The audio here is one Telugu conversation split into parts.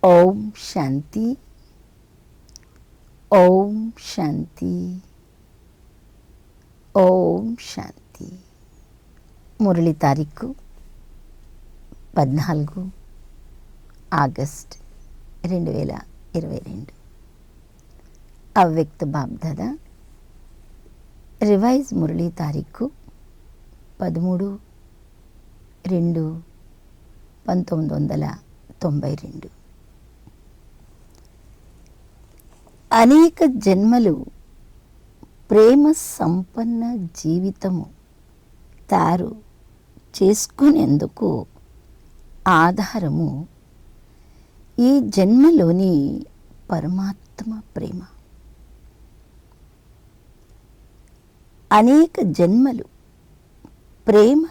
ఓం శాంతి. ఓం శాంతి. ఓం శాంతి. మురళి తారీఖు 14 ఆగస్ట్ 2022. అవ్యక్త బాబ్దాదా. రివైజ్ మురళి తారీఖు 13/2/1992. అనేక జన్మలు ప్రేమ సంపన్న జీవితము తయారు చేసుకునేందుకు ఆధారము ఈ జన్మలోని పరమాత్మ ప్రేమ. అనేక జన్మలు ప్రేమ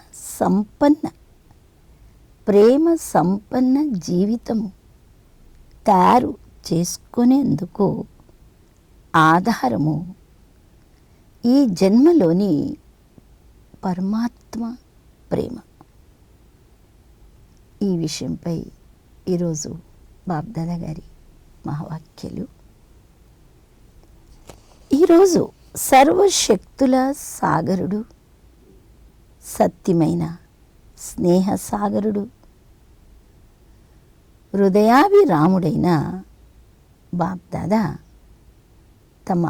సంపన్న జీవితము తయారు చేసుకునేందుకు ఆధారము ఈ జన్మలోని పరమాత్మ ప్రేమ. ఈ విషయంపై ఈరోజు బాబ్దాదా గారి మహావాక్యాలు. ఈరోజు సర్వశక్తుల సాగరుడు, సత్యమైన స్నేహ సాగరుడు, హృదయాభిరాముడైన బాబ్దాదా తమ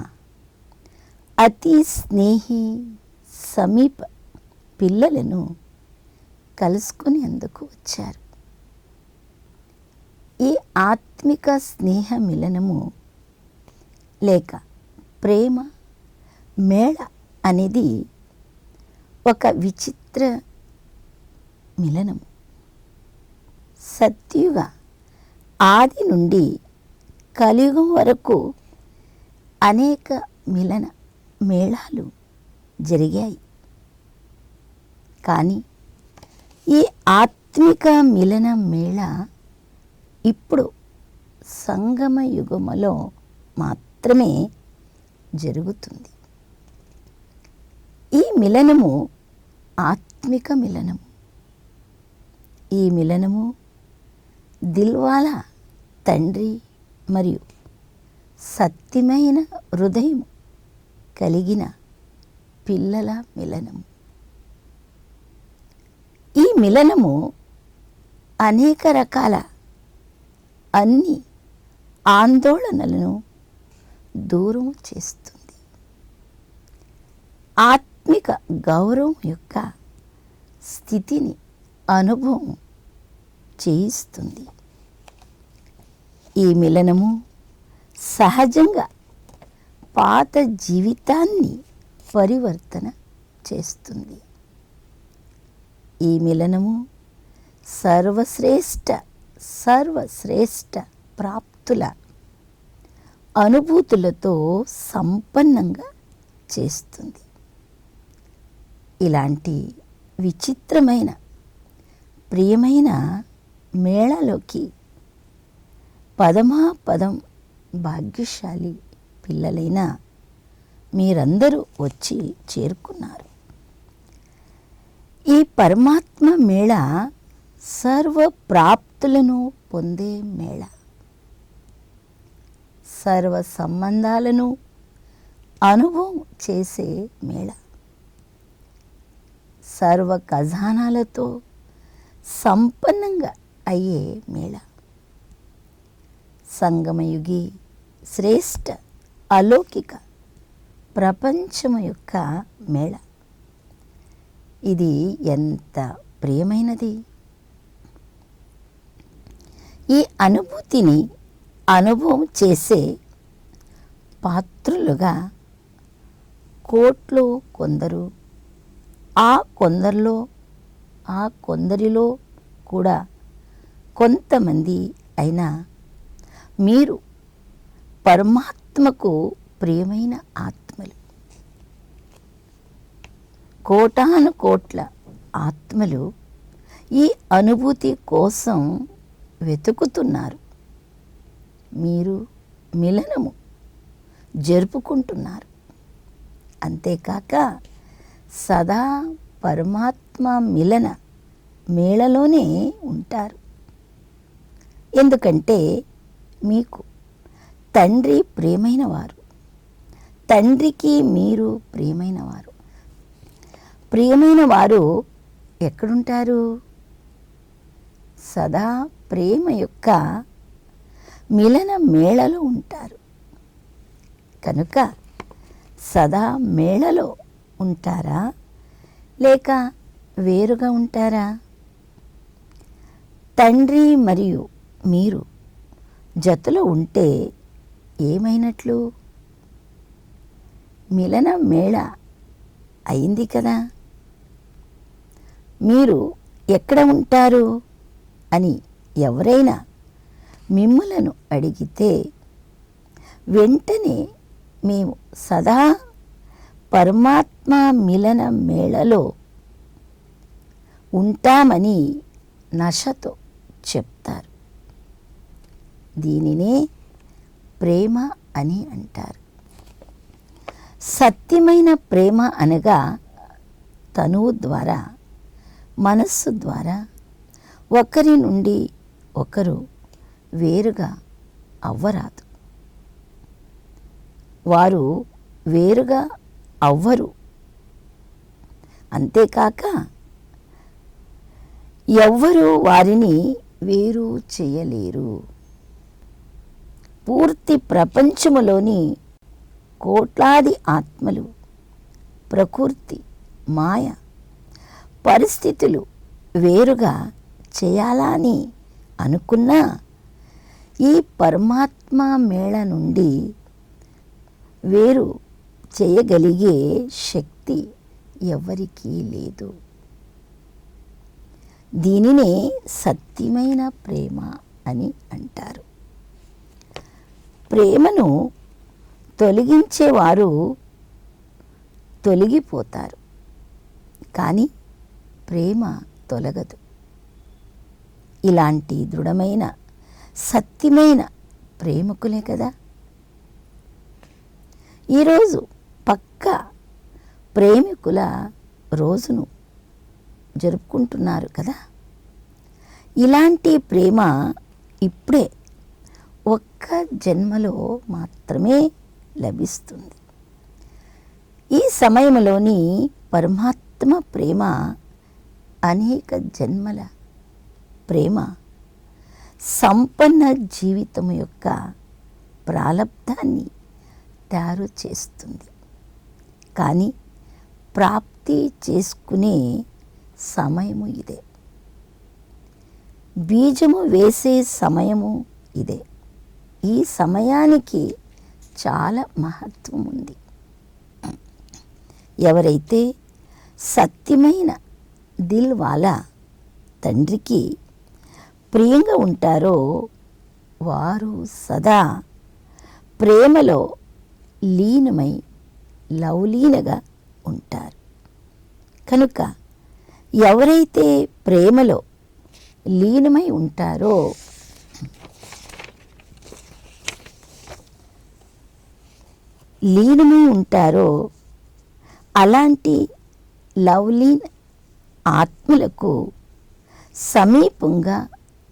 అతి స్నేహి సమీప పిల్లలను కలుసుకునేందుకు వచ్చారు. ఈ ఆత్మిక స్నేహ మిలనము లేక ప్రేమ మేళ అనేది ఒక విచిత్ర మిలనము. సత్యుగ ఆది నుండి కలియుగం వరకు అనేక మిలన మేళాలు జరిగాయి. కానీ ఈ ఆత్మిక మిలన మేళ ఇప్పుడు సంగమ యుగములో మాత్రమే జరుగుతుంది. ఈ మిలనము ఆత్మిక మిలనము. ఈ మిలనము దిల్వాలా తండ్రి మరియు సత్యమైన హృదయము కలిగిన పిల్లల మిలనము. ఈ మిలనము అనేక రకాల అన్ని ఆందోళనలను దూరం చేస్తుంది. ఆత్మిక గౌరవం యొక్క స్థితిని అనుభవం చేయిస్తుంది. ఈ మిలనము సహజంగా పాత జీవితాన్ని పరివర్తన చేస్తుంది. ఈ మిలనము సర్వశ్రేష్ఠ ప్రాప్తుల అనుభూతులతో సంపన్నంగా చేస్తుంది. ఇలాంటి విచిత్రమైన ప్రియమైన మేళలోకి పదం భాగ్యశాలి పిల్లలైన మీరందరూ వచ్చి చేరుకున్నారు. ఈ పరమాత్మ మేళ సర్వ ప్రాప్తులను పొందే మేళ. సర్వ సంబంధాలను అనుభవం చేసే మేళ. సర్వ ఖజానాలతో సంపన్నంగా అయ్యే మేళ. సంగమయుగి శ్రేష్ఠ అలౌకిక ప్రపంచము యొక్క మేళ. ఇది ఎంత ప్రియమైనది! ఈ అనుభూతిని అనుభవం చేసే పాత్రులుగా కోట్లు కొందరు, ఆ కొందరిలో కూడా కొంతమంది అయినా మీరు పరమాత్మకు ప్రియమైన ఆత్మలు. కోటాను కోట్ల ఆత్మలు ఈ అనుభూతి కోసం వెతుకుతున్నారు. మీరు మిలనము జరుపుకుంటున్నారు. అంతేకాక సదా పరమాత్మ మిలన మేళలోనే ఉంటారు. ఎందుకంటే మీకు తండ్రి ప్రియమైనవారు, తండ్రికి మీరు ప్రియమైనవారు. ప్రియమైన వారు ఎక్కడుంటారు? సదా ప్రేమ యొక్క మిలన మేళలో ఉంటారు. కనుక సదా మేళలో ఉంటారా లేక వేరుగా ఉంటారా? తండ్రి మరియు మీరు జతలో ఉంటే ఏమైనట్లు? మిలన మేళ అయింది కదా. మీరు ఎక్కడ ఉంటారు అని ఎవరైనా మిమ్ములను అడిగితే వెంటనే మేము సదా పరమాత్మ మిలన మేళలో ఉంటామని నశతో చెప్తారు. దీనినే ప్రేమ అని అంటారు. సత్యమైన ప్రేమ అనగా తనువు ద్వారా, మనస్సు ద్వారా ఒకరి నుండి ఒకరు వేరుగా అవ్వరాదు. వారు వేరుగా అవ్వరు. అంతేకాక ఎవ్వరూ వారిని వేరు చేయలేరు. పూర్తి ప్రపంచములోని కోట్లాది ఆత్మలు ప్రకృతి, మాయ, పరిస్థితులు వేరుగా చేయాలని అనుకున్నా ఈ పరమాత్మ మేళ నుండి వేరు చేయగలిగే శక్తి ఎవరికీ లేదు. దీనినే సత్యమైన ప్రేమ అని అంటారు. ప్రేమను తొలగించేవారు తొలగిపోతారు, కానీ ప్రేమ తొలగదు. ఇలాంటి దృఢమైన సత్యమైన ప్రేమకులే కదా ఈరోజు పక్కా ప్రేమికుల రోజును జరుపుకుంటున్నారు కదా. ఇలాంటి ప్రేమ ఇప్పుడే ఒక్క జన్మలో మాత్రమే లభిస్తుంది. ఈ సమయంలోని పరమాత్మ ప్రేమ అనేక జన్మల ప్రేమ సంపన్న జీవితం యొక్క ప్రాలబ్ధాన్ని తయారు చేస్తుంది. కానీ ప్రాప్తి చేసుకునే సమయము ఇదే, బీజము వేసే సమయము ఇదే. ఈ సమయానికి చాలా మహత్వం ఉంది. ఎవరైతే సత్యమైన దిల్ వాలా తండ్రికి ప్రియంగా ఉంటారో వారు సదా ప్రేమలో లీనమై లవలీనగా ఉంటారు. కనుక ఎవరైతే ప్రేమలో లీనమై ఉంటారో అలాంటి లవ్లీన్ ఆత్మలకు సమీపంగా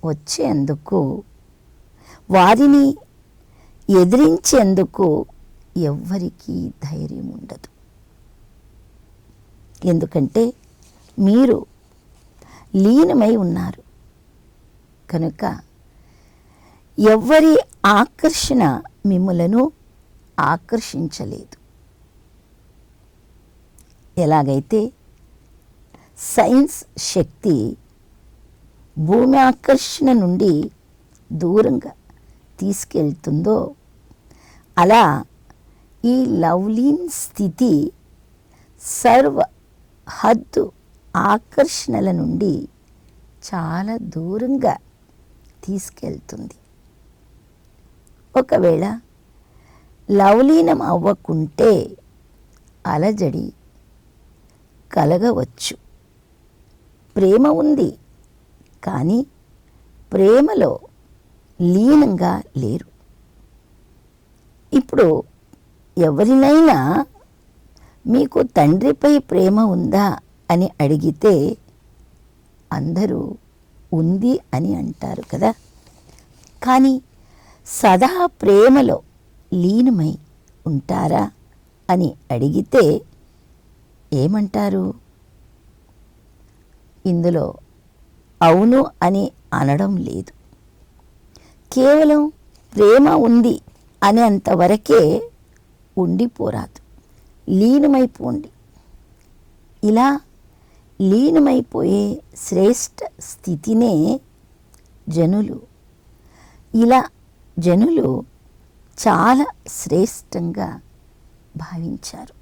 వచ్చేందుకు, వారిని ఎదిరించేందుకు ఎవ్వరికీ ధైర్యం ఉండదు. ఎందుకంటే మీరు లీనమై ఉన్నారు కనుక ఎవ్వరి ఆకర్షణ మిమ్ములను ఆకర్షించలేదు. ఎలాగైతే సైన్స్ శక్తి భూమి ఆకర్షణ నుండి దూరంగా తీసుకెళ్తుందో అలా ఈ లవ్లీన్ స్థితి సర్వ హద్దు ఆకర్షణల నుండి చాలా దూరంగా తీసుకెళ్తుంది. ఒకవేళ లవలీనం అవ్వకుంటే అలజడి కలగవచ్చు. ప్రేమ ఉంది కానీ ప్రేమలో లీనంగా లేరు. ఇప్పుడు ఎవరినైనా మీకు తండ్రిపై ప్రేమ ఉందా అని అడిగితే అందరూ ఉంది అని అంటారు కదా. కానీ సదా ప్రేమలో లీనమై ఉంటారా అని అడిగితే ఏమంటారు? ఇందులో అవును అని అనడం లేదు. కేవలం ప్రేమ ఉంది అనేంతవరకే ఉండిపోరాదు, లీనమైపోండి. ఇలా లీనమైపోయే శ్రేష్ఠ స్థితినే జనులు చాలా శ్రేష్టంగా భావించారు.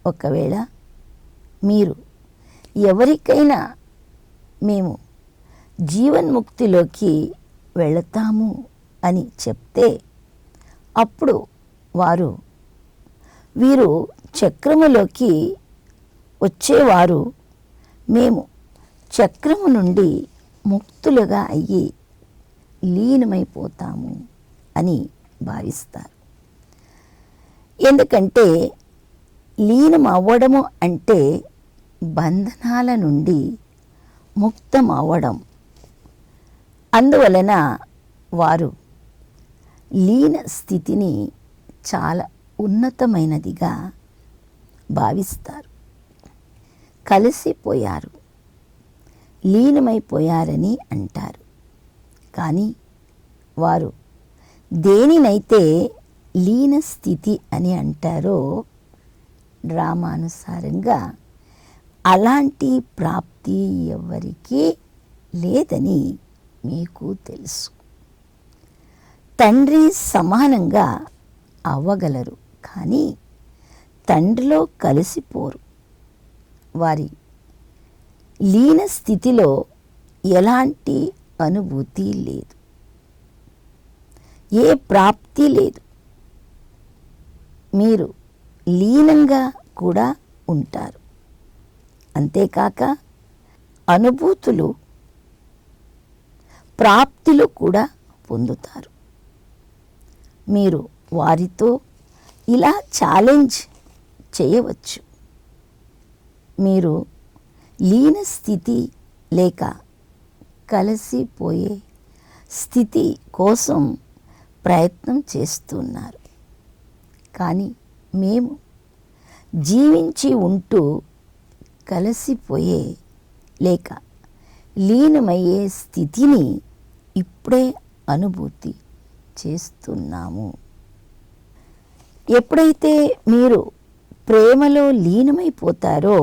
ఒకవేళ మీరు ఎవరికైనా మేము జీవన్ముక్తిలోకి వెళతాము అని చెప్తే అప్పుడు వీరు చక్రములోకి వచ్చేవారు, మేము చక్రము నుండి ముక్తులుగా అయ్యి లీనమైపోతాము అని భావిస్తారు. ఎందుకంటే లీనం అవ్వడము అంటే బంధనాల నుండి ముక్తం అవ్వడం. అందువలన వారు లీన స్థితిని చాలా ఉన్నతమైనదిగా భావిస్తారు. కలిసిపోయారు, లీనమైపోయారని అంటారు. కానీ వారు దేనినైతే లీన స్థితి అని అంటారో డ్రామానుసారంగా అలాంటి ప్రాప్తి ఎవరికీ లేదని మీకు తెలుసు. తండ్రి సమానంగా అవ్వగలరు, కానీ తండ్రిలో కలిసిపోరు. వారి లీన స్థితిలో ఎలాంటి అనుభూతి లేదు, ఏ ప్రాప్తి లేదు. మీరు లీనంగా కూడా ఉంటారు. అంతేకాక అనుభూతులు, ప్రాప్తులు కూడా పొందుతారు. మీరు వారితో ఇలా ఛాలెంజ్ చేయవచ్చు. మీరు లీన స్థితి లేక కలిసిపోయే స్థితి కోసం ప్రయత్నం చేస్తున్నారు, కానీ మేము జీవించి ఉంటూ కలిసిపోయే లేక లీనమయ్యే స్థితిని ఇప్పుడే అనుభూతి చేస్తున్నాము. ఎప్పుడైతే మీరు ప్రేమలో లీనమైపోతారో,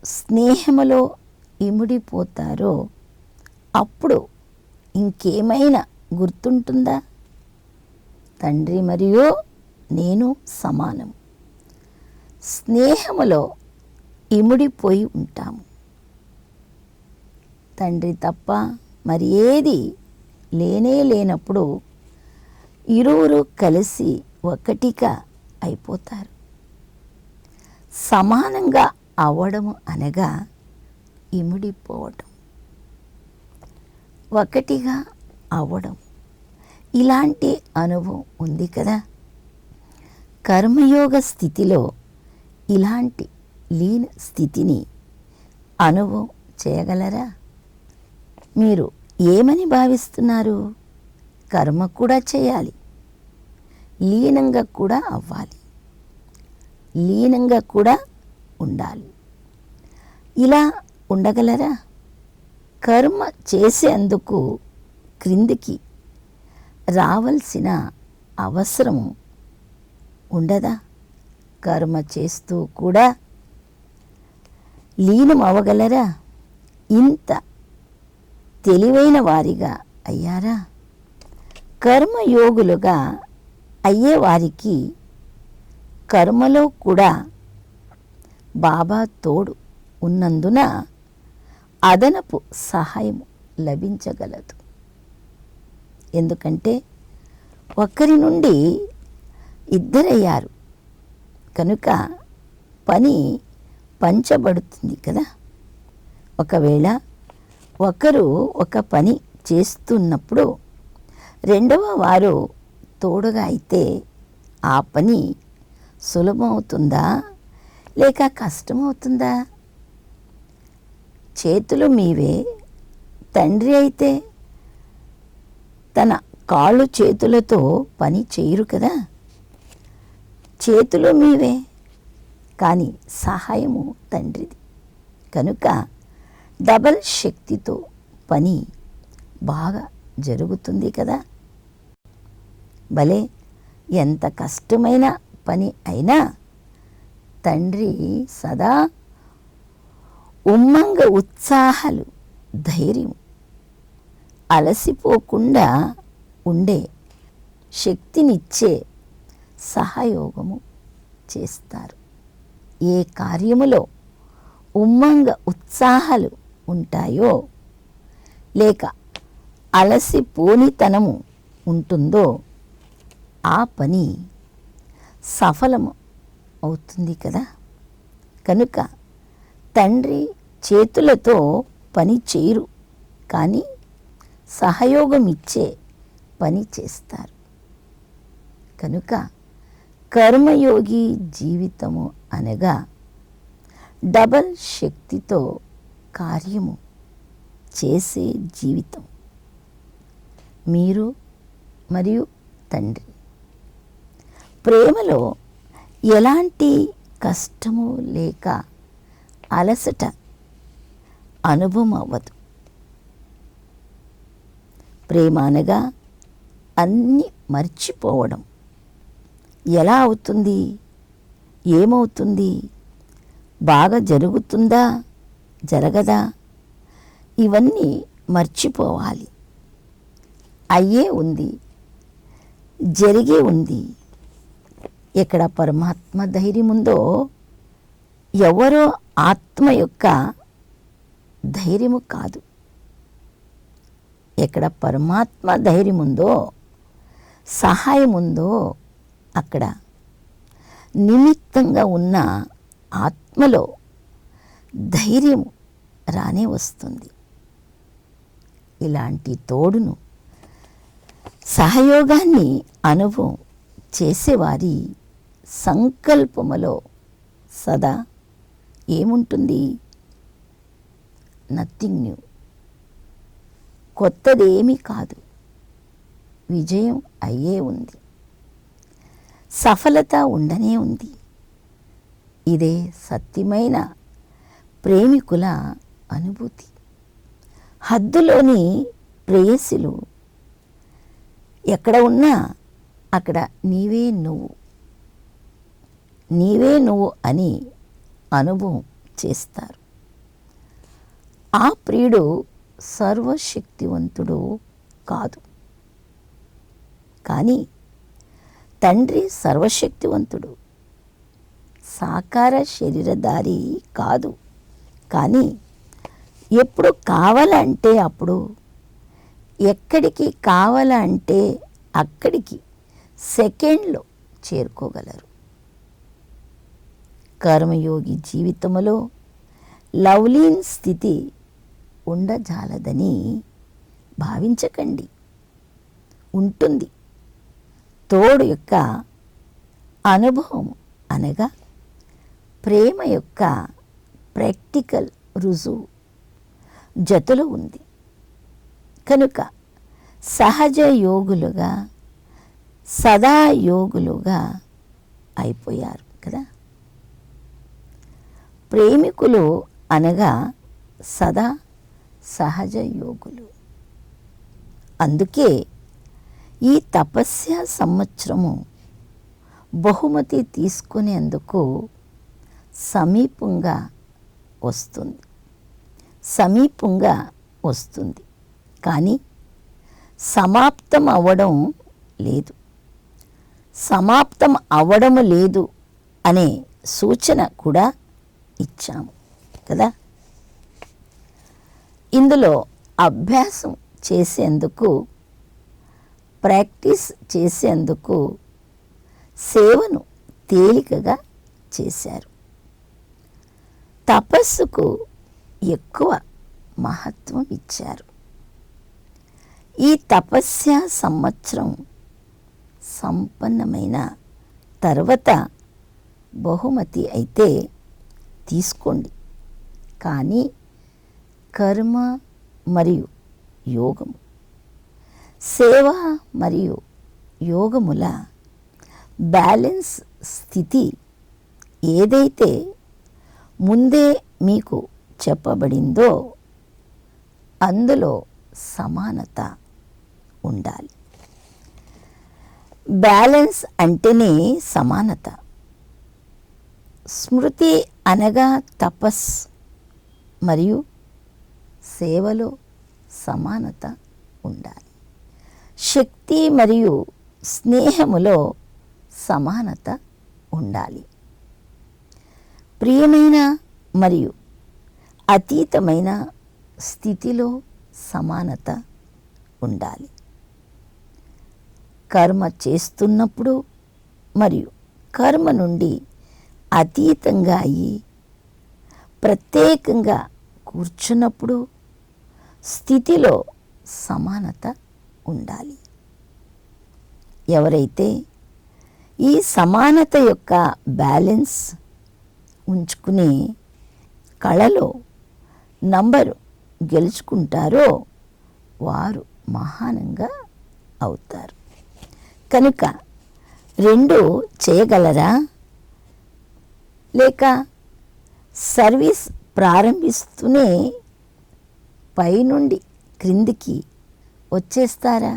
స్నేహములో ఇమిడిపోతారో అప్పుడు ఇంకేమైనా గుర్తుంటుందా? తండ్రి మరియు నేను సమానం. స్నేహములో ఇమిడిపోయి ఉంటాము. తండ్రి తప్ప మరి ఏది లేనప్పుడు ఇరువురు కలిసి ఒకటిగా అయిపోతారు. సమానంగా అవ్వడము అనగా ఇమిడిపోవడం, ఒకటిగా అవ్వడం. ఇలాంటి అనుభవం ఉంది కదా. కర్మయోగ స్థితిలో ఇలాంటి లీన స్థితిని అనుభవం చేయగలరా? మీరు ఏమని భావిస్తున్నారు? కర్మ కూడా చేయాలి, లీనంగా కూడా అవ్వాలి, లీనంగా కూడా ఉండాలి. ఇలా ఉండగలరా? కర్మ చేసేందుకు క్రిందికి రావాల్సిన అవసరము ఉండదా? కర్మ చేస్తూ కూడా లీనం అవ్వగలరా? ఇంత తెలివైన వారిగా అయ్యారా? కర్మయోగులుగా అయ్యేవారికి కర్మలో కూడా బాబా తోడు ఉన్నందున అదనపు సహాయం లభించగలదు. ఎందుకంటే ఒకరి నుండి ఇద్దరయ్యారు కనుక పని పంచబడుతుంది కదా. ఒకవేళ ఒకరు ఒక పని చేస్తున్నప్పుడు రెండవ వారు తోడుగా అయితే ఆ పని సులభమవుతుందా లేక కష్టమవుతుందా? చేతులు మీవే, తండ్రి అయితే తన కాళ్ళు చేతులతో పని చేయరు కదా, చేతులు మీవే, కానీ సహాయము తండ్రిది. కనుక డబల్ శక్తితో పని బాగా జరుగుతుంది కదా. భలే ఎంత కష్టమైన పని అయినా తండ్రి సదా ఉమ్మంగ ఉత్సాహాలు, ధైర్యం, అలసిపోకుండా ఉండే శక్తినిచ్చే సహయోగము చేస్తారు. ఏ కార్యములో ఉమ్మంగ ఉత్సాహాలు ఉంటాయో లేక అలసిపోనితనము ఉంటుందో ఆ పని సఫలము అవుతుంది కదా. కనుక తండ్రి చేతులతో పని చేయరు, కానీ సహయోగం ఇచ్చే పని చేస్తారు. కనుక కర్మయోగి జీవితము అనగా డబల్ శక్తితో కార్యము చేసే జీవితం. మీరు మరియు తండ్రి ప్రేమలో ఎలాంటి కష్టము లేక అలసట అనుభవం అవ్వదు. ప్రేమ అనగా అన్నీ మర్చిపోవడం. ఎలా అవుతుంది, ఏమవుతుంది, బాగా జరుగుతుందా జరగదా, ఇవన్నీ మర్చిపోవాలి. అయ్యే ఉంది, జరిగే ఉంది. ఎక్కడ పరమాత్మ ధైర్యం ఉందో, ఎవరో ఆత్మ యొక్క ధైర్యము కాదు. ఎక్కడ పరమాత్మ ధైర్యం ఉందో, సహాయం ఉందో, అక్కడ నిమిత్తంగా ఉన్న ఆత్మలో ధైర్యం రానే వస్తుంది. ఇలాంటి తోడును, సహయోగాన్ని అనుభవం చేసేవారి సంకల్పములో సదా ఏముంటుంది? నథింగ్ న్యూ, కొత్తదేమీ కాదు. విజయం అయ్యే ఉంది, సఫలత ఉండనే ఉంది. ఇదే సత్యమైన ప్రేమికుల అనుభూతి. హద్దులోని ప్రేయసులు ఎక్కడ ఉన్నా అక్కడ నీవే నువ్వు, నీవే నువ్వు అని అనుభవం చేస్తారు. ఆ ప్రియుడు సర్వశక్తివంతుడు కాదు, కానీ తండ్రి సర్వశక్తివంతుడు. సాకార శరీరధారి కాదు, కానీ ఎప్పుడు కావాలంటే అప్పుడు, ఎక్కడికి కావాలంటే అక్కడికి సెకండ్లో చేరుకోగలరు. కర్మయోగి జీవితంలో లవ్లీన్ స్థితి ఉండజాలదని భావించకండి. ఉంటుంది. తోడు యొక్క అనుభవం అనగా ప్రేమ యొక్క ప్రాక్టికల్ రుజువు జతలో ఉంది. కనుక సహజ యోగులుగా, సదా యోగులుగా అయిపోయారు కదా. ప్రేమికులు అనగా సదా సహజ యోగులు. అందుకే ఈ తపస్య సంవత్సరము బహుమతి తీసుకునేందుకు సమీపంగా వస్తుంది, సమీపంగా వస్తుంది. కానీ సమాప్తం అవ్వడం లేదు. సమాప్తం అవ్వడం లేదు అనే సూచన కూడా ఇచ్చాము కదా. ఇందులో అభ్యాసం చేసేందుకు, ప్రాక్టీస్ చేసేందుకు సేవను తేలికగా చేశారు. తపస్సుకు ఎక్కువ మహత్వం ఇచ్చారు. ఈ తపస్య సంవత్సరం సంపన్నమైన తర్వాత బహుమతి అయితే తీసుకోండి. కానీ కర్మ మరియు యోగము సేవ మరియు యోగముల బ్యాలెన్స్ స్థితి ఏదైతే ముందే మీకు చెప్పబడిందో అందులో సమానత ఉండాలి. బ్యాలెన్స్ అంటేనే సమానత. స్మృతి అనగా తపస్ మరియు సేవలో సమానత ఉండాలి. శక్తి మరియు స్నేహములో సమానత ఉండాలి. ప్రియమైన మరియు అతీతమైన స్థితిలో సమానత ఉండాలి. కర్మ చేస్తున్నప్పుడు మరియు కర్మ నుండి అతీతంగా అయ్యి ప్రత్యేకంగా కూర్చున్నప్పుడు స్థితిలో సమానత ఉండాలి. ఎవరైతే ఈ సమానత యొక్క బ్యాలెన్స్ ఉంచుకుని కళలో నంబరు గెలుచుకుంటారో వారు మహానంగా అవుతారు. కనుక రెండు చేయగలరా? లేక సర్వీస్ ప్రారంభిస్తూనే పైనుండి క్రిందికి వచ్చేస్తారా?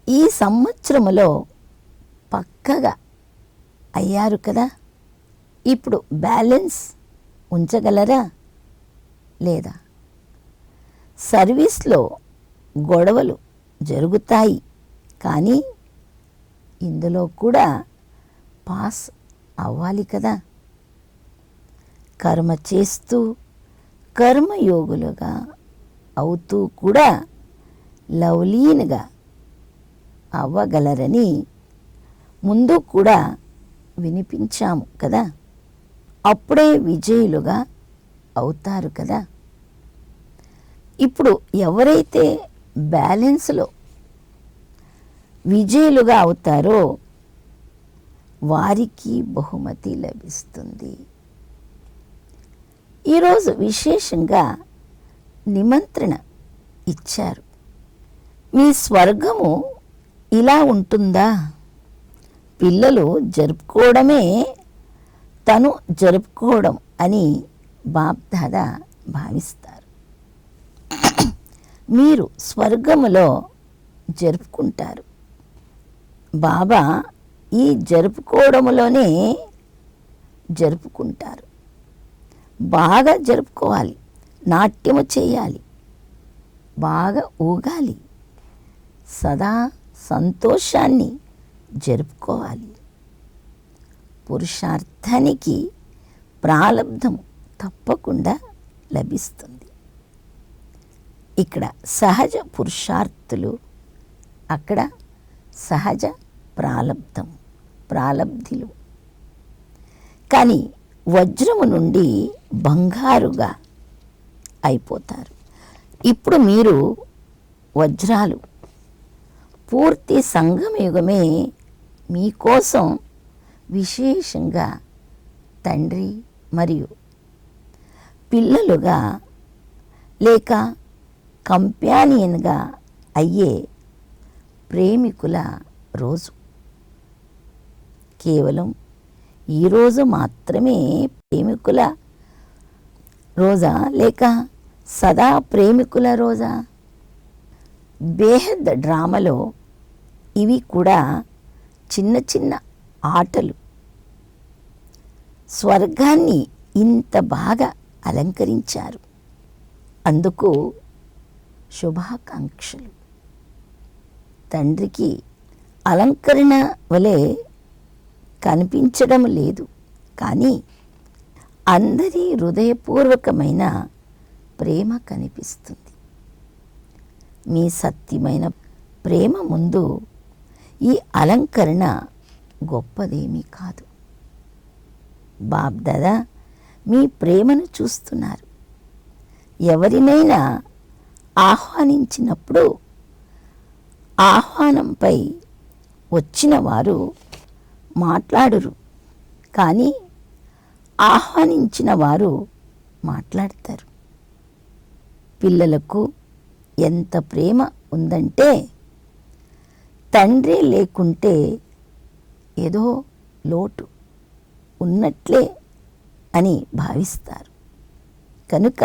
ఈ సంవత్సరములో పక్కగా అయ్యారు కదా, ఇప్పుడు బ్యాలెన్స్ ఉంచగలరా లేదా? సర్వీస్లో గొడవలు జరుగుతాయి, కానీ ఇందులో కూడా పాస్ అవ్వాలి కదా. కర్మ చేస్తూ కర్మయోగులుగా అవుతూ కూడా లవ్లీన్గా అవ్వగలరని ముందు కూడా వినిపించాము కదా. అప్పుడే విజయులుగా అవుతారు కదా. ఇప్పుడు ఎవరైతే బ్యాలెన్స్లో విజయులుగా అవుతారో వారికి బహుమతి లభిస్తుంది. ఈరోజు విశేషంగా నిమంత్రణ ఇచ్చారు. మీ స్వర్గము ఇలా ఉంటుందా? పిల్లలు జరుపుకోవడమే తను జరుపుకోవడం అని బాప్దాదా భావిస్తారు. మీరు స్వర్గములో జరుపుకుంటారు. బాబా ఈ జరుపుకోవడంలోనే జరుపుకుంటారు. బాగా జరుపుకోవాలి, నాట్యము చేయాలి, బాగా ఊగాలి, సదా సంతోషాన్ని జరుపుకోవాలి. పురుషార్థానికి ప్రాలబ్ధం తప్పకుండా లభిస్తుంది. ఇక్కడ సహజ పురుషార్థులు, అక్కడ సహజ ప్రాలబ్ధిలు. కానీ వజ్రము నుండి బంగారుగా అయిపోతారు. ఇప్పుడు మీరు వజ్రాలు. పూర్తి సంగమయుగమే మీకోసం విశేషంగా తండ్రి మరియు పిల్లలుగా లేక కంపానియన్గా అయ్యే ప్రేమికుల రోజు. కేవలం ఈరోజు మాత్రమే ప్రేమికుల రోజా లేక సదా ప్రేమికుల రోజా? బేహద్ డ్రామాలో ఇవి కూడా చిన్న చిన్న ఆటలు. స్వర్గాన్ని ఇంత బాగా అలంకరించారు, అందుకు శుభాకాంక్షలు. తండ్రికి అలంకరణ వలె కనిపించడం లేదు, కానీ అందరి హృదయపూర్వకమైన ప్రేమ కనిపిస్తుంది. మీ సత్యమైన ప్రేమ ముందు ఈ అలంకరణ గొప్పదేమీ కాదు. బాబ్దాదా మీ ప్రేమను చూస్తున్నారు. ఎవరినైనా ఆహ్వానించినప్పుడు ఆహ్వానంపై వచ్చిన వారు మాట్లాడరు, కానీ ఆహ్వానించిన వారు మాట్లాడతారు. పిల్లలకు ఎంత ప్రేమ ఉందంటే తండ్రి లేకుంటే ఏదో లోటు ఉన్నట్లే అని భావిస్తారు. కనుక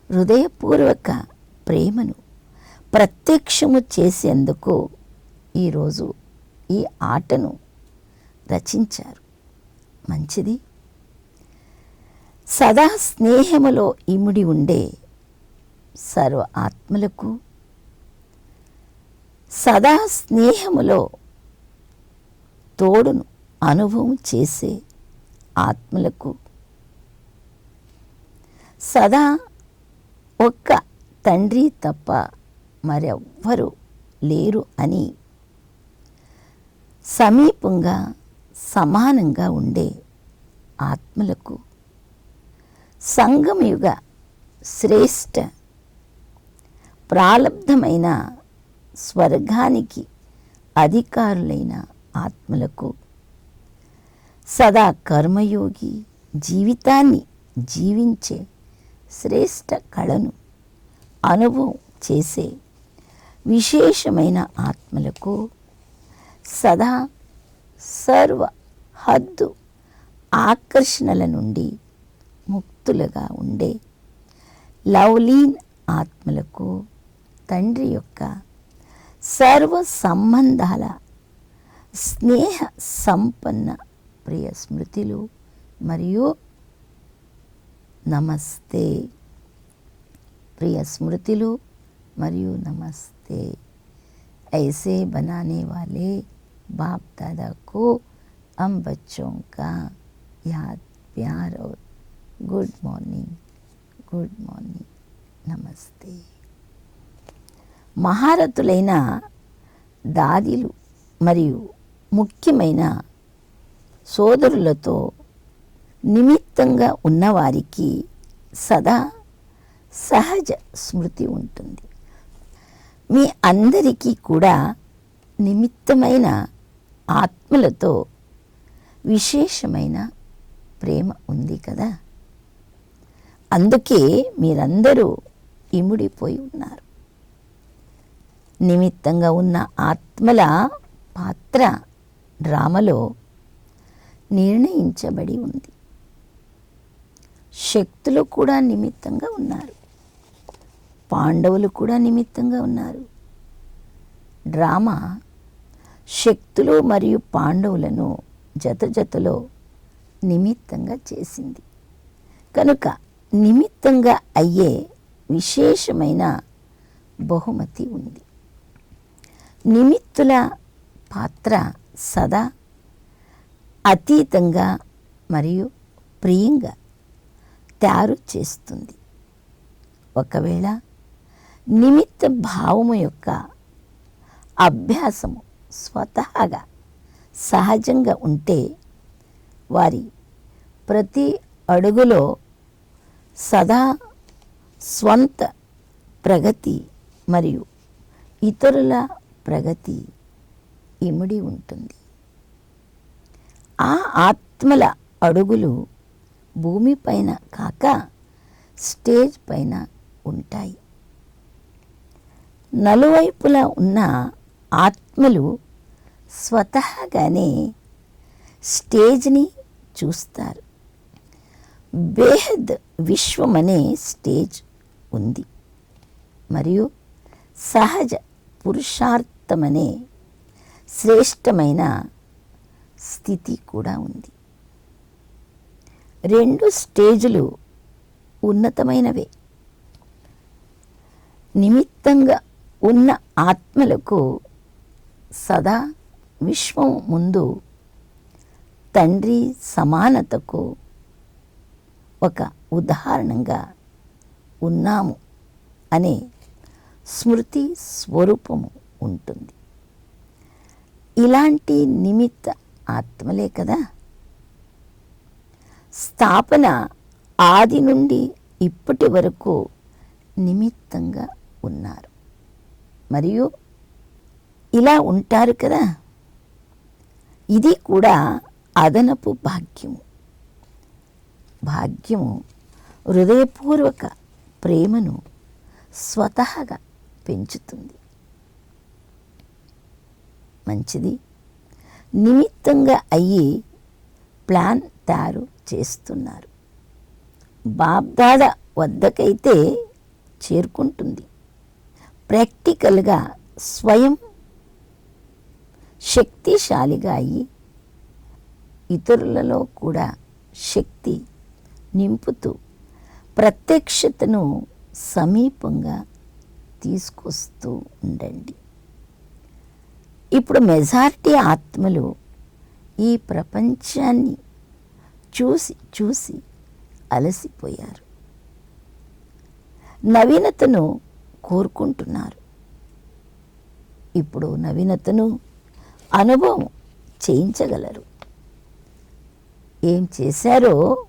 హృదయపూర్వక ప్రేమను ప్రత్యక్షము చేసేందుకు ఈరోజు ఈ ఆటను రచించారు. మంచిది. సదా స్నేహములో ఇమిడి ఉండే సర్వ ఆత్మలకు, సదా స్నేహములో తోడును అనుభవం చేసే ఆత్మలకు, సదా ఒక్క తండ్రి తప్ప మరెవ్వరూ లేరు అని సమీపంగా సమానంగా ఉండే ఆత్మలకు, సంగమయుగ శ్రేష్ఠ ప్రాలబ్ధమైన స్వర్గానికి అధికారులైన ఆత్మలకు, సదా కర్మయోగి జీవితాన్ని జీవించే శ్రేష్ఠ కళను అనుభవం చేసే విశేషమైన ఆత్మలకు, సదా సర్వ హద్దు ఆకర్షణల నుండి ముక్తులుగా ఉండే లవ్లీన్ ఆత్మలకు, తండ్రి యొక్క సర్వ సంబంధాల స్నేహ సంపన్న ప్రియ స్మృతులు మరియు నమస్తే. ప్రియ స్మృతులు మరియు నమస్తే. ऐसे बनाने वाले बाप दादा को हम बच्चों का याद प्यार और गुड మార్నింగ్ నమస్తే. మహారథులైన దాదీలు మరియు ముఖ్యమైన సోదరులతో నిమిత్తంగా ఉన్నవారికి సదా సహజ స్మృతి ఉంటుంది. మీ అందరికీ కూడా నిమిత్తమైన ఆత్మలతో విశేషమైన ప్రేమ ఉంది కదా. అందుకే మీరందరూ ఇముడిపోయి ఉన్నారు. నిమిత్తంగా ఉన్న ఆత్మల పాత్ర డ్రామాలో నిర్ణయించబడి ఉంది. శక్తులు కూడా నిమిత్తంగా ఉన్నారు, పాండవులు కూడా నిమిత్తంగా ఉన్నారు. డ్రామా శక్తులు మరియు పాండవులను జతలో నిమిత్తంగా చేసింది. కనుక నిమిత్తంగా అయ్యే విశేషమైన బహుమతి ఉంది. నిమిత్తుల పాత్ర సదా అతీతంగా మరియు ప్రియంగా తయారు చేస్తుంది. ఒకవేళ నిమిత్త భావము యొక్క అభ్యాసము స్వతహాగా సహజంగా ఉంటే వారి ప్రతి అడుగులో సదా స్వంత ప్రగతి మరియు ఇతరుల ప్రగతి ఇమిడి ఉంటుంది. ఆ ఆత్మల అడుగులు భూమిపైన కాక స్టేజ్ పైన ఉంటాయి. నలువైపులా ఉన్న ఆత్మలు స్వతహాగానే స్టేజ్ని చూస్తారు. బేహద్ విశ్వమనే స్టేజ్ ఉంది మరియు సహజ పురుషార్థమనే శ్రేష్టమైన స్థితి కూడా ఉంది. రెండు స్టేజులు ఉన్నతమైనవే. నిమిత్తంగా ఉన్న ఆత్మలకు సదా విశ్వం ముందు తండ్రి సమానతకు ఒక ఉదాహరణంగా ఉన్నాము అనే స్మృతి స్వరూపము ఉంటుంది. ఇలాంటి నిమిత్త ఆత్మలే కదా స్థాపన ఆది నుండి ఇప్పటి వరకు నిమిత్తంగా ఉన్నారు మరియు ఇలా ఉంటారు కదా. ఇది కూడా అదనపు భాగ్యము. భాగ్యము హృదయపూర్వక ప్రేమను స్వతహాగా పెంచుతుంది. మంచిది. నిమిత్తంగా అయ్యి ప్లాన్ తయారు చేస్తున్నారు. బాబ్దాదా వద్దకైతే చేరుకుంటుంది. ప్రాక్టికల్గా స్వయం శక్తిశాలిగా అయ్యి ఇతరులలో కూడా శక్తి నింపుతూ ప్రత్యక్షతను సమీపంగా తీసుకొస్తూ ఉండండి. ఇప్పుడు మెజారిటీ ఆత్మలు ఈ ప్రపంచాన్ని చూసి చూసి అలసిపోయారు. నవీనతను కోరుకుంటున్నారు. ఇప్పుడు నవీనతను అనుభవం చేయించగలరు. ఏం చేశారో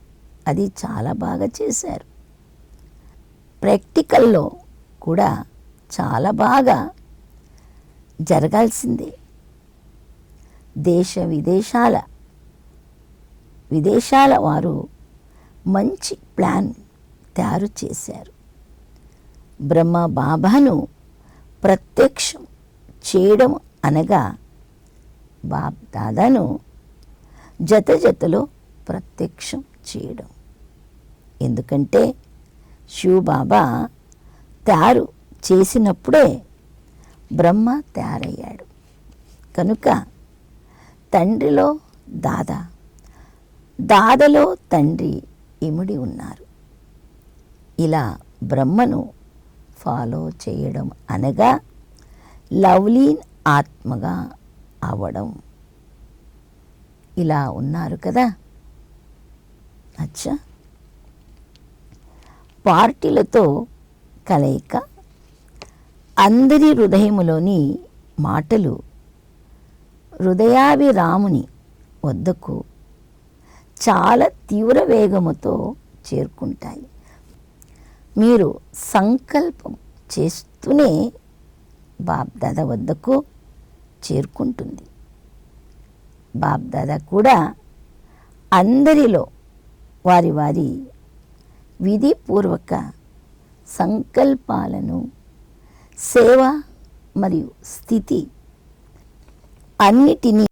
అది చాలా బాగా చేశారు. ప్రాక్టికల్లో కూడా చాలా బాగా జరగాల్సిందే. దేశ విదేశాల వారు మంచి ప్లాన్ తయారు చేశారు. బ్రహ్మ బాబాను ప్రత్యక్షం చేయడం అనగా బాబ్ దాదాను జతలో ప్రత్యక్షం చేయడం. ఎందుకంటే శివబాబా తయారు చేసినప్పుడే బ్రహ్మ తయారయ్యాడు. కనుక తండ్రిలో దాదా, దాదలో తండ్రి ఇమిడి ఉన్నారు. ఇలా బ్రహ్మను ఫాలో చేయడం అనగా లవ్లీన్ ఆత్మగా అవడం. ఇలా ఉన్నారు కదా. అచ్చా, పార్టీలతో కలయిక అందరి హృదయములోని మాటలు హృదయాభిరాముని వద్దకు చాలా తీవ్ర వేగముతో చేరుకుంటాయి. మీరు సంకల్పం చేస్తూనే బాబ్దాదా వద్దకు చేరుకుంటుంది. బాబ్దాదా కూడా అందరిలో వారి వారి విధిపూర్వక సంకల్పాలను, సేవ మరియు స్థితి అన్నిటినీ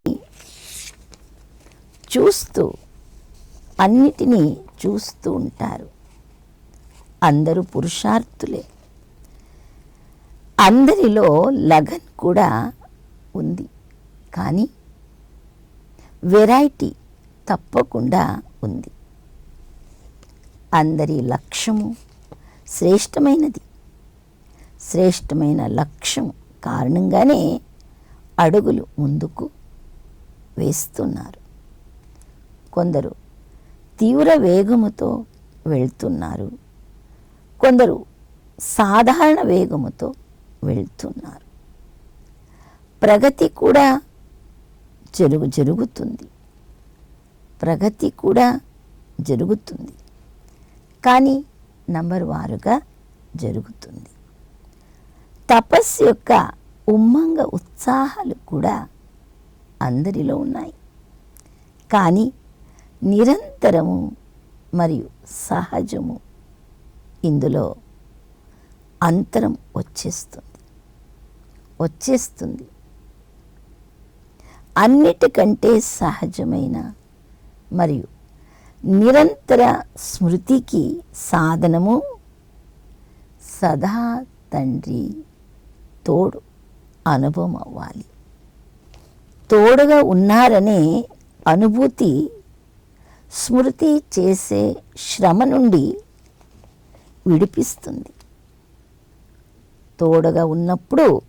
చూస్తూ ఉంటారు. అందరూ పురుషార్థులే. అందరిలో లగన్ కూడా ఉంది. కానీ వెరైటీ తప్పకుండా ఉంది. అందరి లక్ష్యము శ్రేష్టమైనది. శ్రేష్టమైన లక్ష్యం కారణంగానే అడుగులు ముందుకు వేస్తున్నారు. కొందరు తీవ్ర వేగముతో వెళ్తున్నారు. కొందరు సాధారణ వేగముతో వెళ్తున్నారు. ప్రగతి కూడా జరుగుతుంది. ప్రగతి కూడా జరుగుతుంది. కానీ నంబర్ వారుగా జరుగుతుంది. తపస్సు యొక్క ఉమ్మంగ ఉత్సాహాలు కూడా అందరిలో ఉన్నాయి. కానీ నిరంతరము మరియు సహజము ఇందులో అంతరం వచ్చేస్తుంది. అన్నిటికంటే సహజమైన మరియు నిరంతర స్మృతికి సాధనము సదా తండ్రి తోడు అనుభవం అవ్వాలి. తోడుగా ఉన్నారనే అనుభూతి స్మృతి చేసే శ్రమ నుండి విడిపిస్తుంది. తోడుగా ఉన్నప్పుడు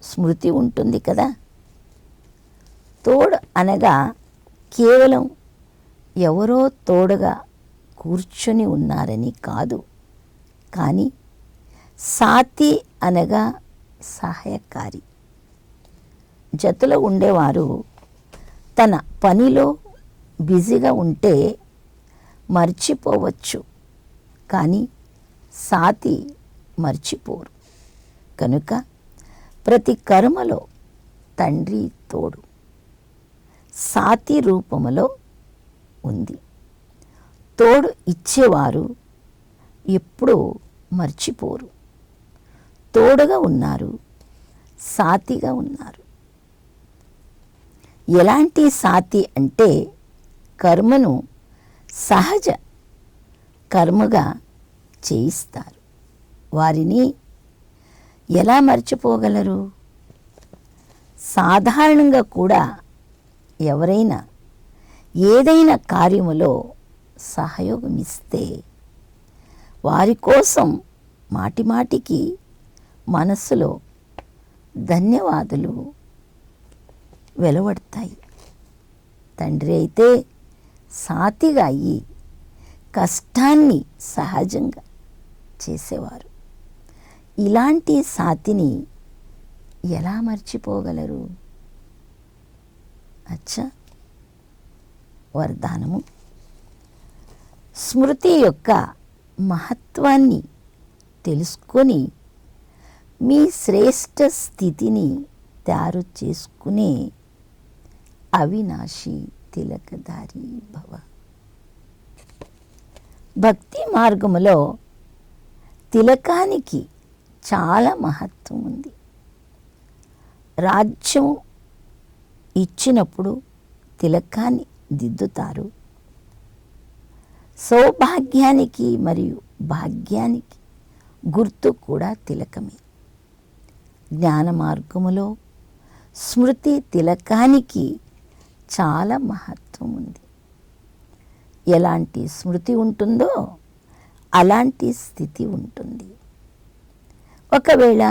స్మృతి ఉంటుంది కదా. తోడు అనగా కేవలం ఎవరో తోడుగా కూర్చొని ఉన్నారని కాదు. కానీ సాతి అనగా సహాయకారి. జతలో ఉండేవారు తన పనిలో బిజీగా ఉంటే మర్చిపోవచ్చు. కానీ సాతి మర్చిపోరు. కనుక ప్రతి కర్మలో తండ్రి తోడు సాతి రూపములో ఉంది. తోడు ఇచ్చేవారు ఎప్పుడూ మర్చిపోరు. తోడుగా ఉన్నారు, సాతిగా ఉన్నారు. ఎలాంటి సాతి అంటే కర్మను సహజ కర్మగా చేయిస్తారు. వారిని ఎలా మర్చిపోగలరు? సాధారణంగా కూడా ఎవరైనా ఏదైనా కార్యములో సహయోగం ఇస్తే వారి కోసం మాటిమాటికి మనస్సులో ధన్యవాదాలు వెలువడతాయి. తండ్రి అయితే సాతిగా అయ్యి కష్టాన్ని సహజంగా చేసేవారు. ఇలాంటి సాతిని ఎలా మర్చిపోగలరు? అచ్చా, వరదానము. స్మృతి యొక్క మహత్వాన్ని తెలుసుకొని మీ శ్రేష్ఠ స్థితిని తయారు చేసుకునే అవినాశి తిలకధారి భవ. భక్తి మార్గములో తిలకానికి చాలా మహత్వం ఉంది. రాజ్యం ఇచ్చినప్పుడు తిలకాన్ని దిద్దుతారు. సౌభాగ్యానికి మరియు భాగ్యానికి గుర్తు కూడా తిలకమే. జ్ఞాన మార్గములో స్మృతి తిలకానికి చాలా మహత్వం ఉంది. ఎలాంటి స్మృతి ఉంటుందో అలాంటి స్థితి ఉంటుంది. ఒకవేళ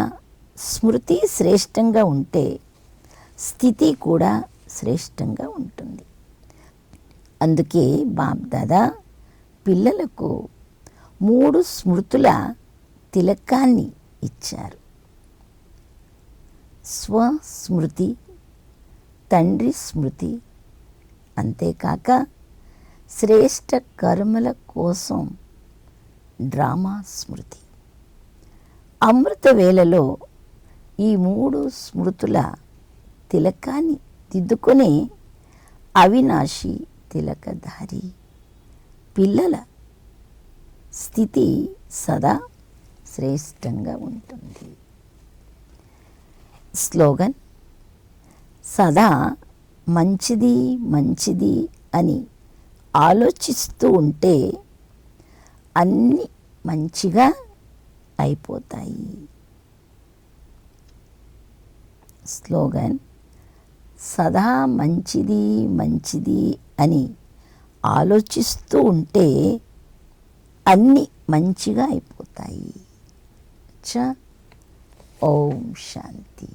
స్మృతి శ్రేష్టంగా ఉంటే స్థితి కూడా శ్రేష్టంగా ఉంటుంది. అందుకే బాప్దాదా పిల్లలకు 3 స్మృతుల తిలకాన్ని ఇచ్చారు. స్వస్మృతి, తండ్రి స్మృతి, అంతేకాక శ్రేష్ఠ కర్మల కోసం డ్రామా స్మృతి. అమృత వేళలో ఈ 3 స్మృతుల తిలకాన్ని దిద్దుకునే అవినాశి తిలకధారి పిల్లల స్థితి సదా శ్రేష్టంగా ఉంటుంది. స్లోగన్: సదా మంచిది మంచిది అని ఆలోచిస్తూ ఉంటే అన్నీ మంచిగా అయిపోతాయి. స్లోగన్: సదా మంచిది మంచిది అని ఆలోచిస్తూ ఉంటే అన్నీ మంచిగా అయిపోతాయి. ఓం శాంతి.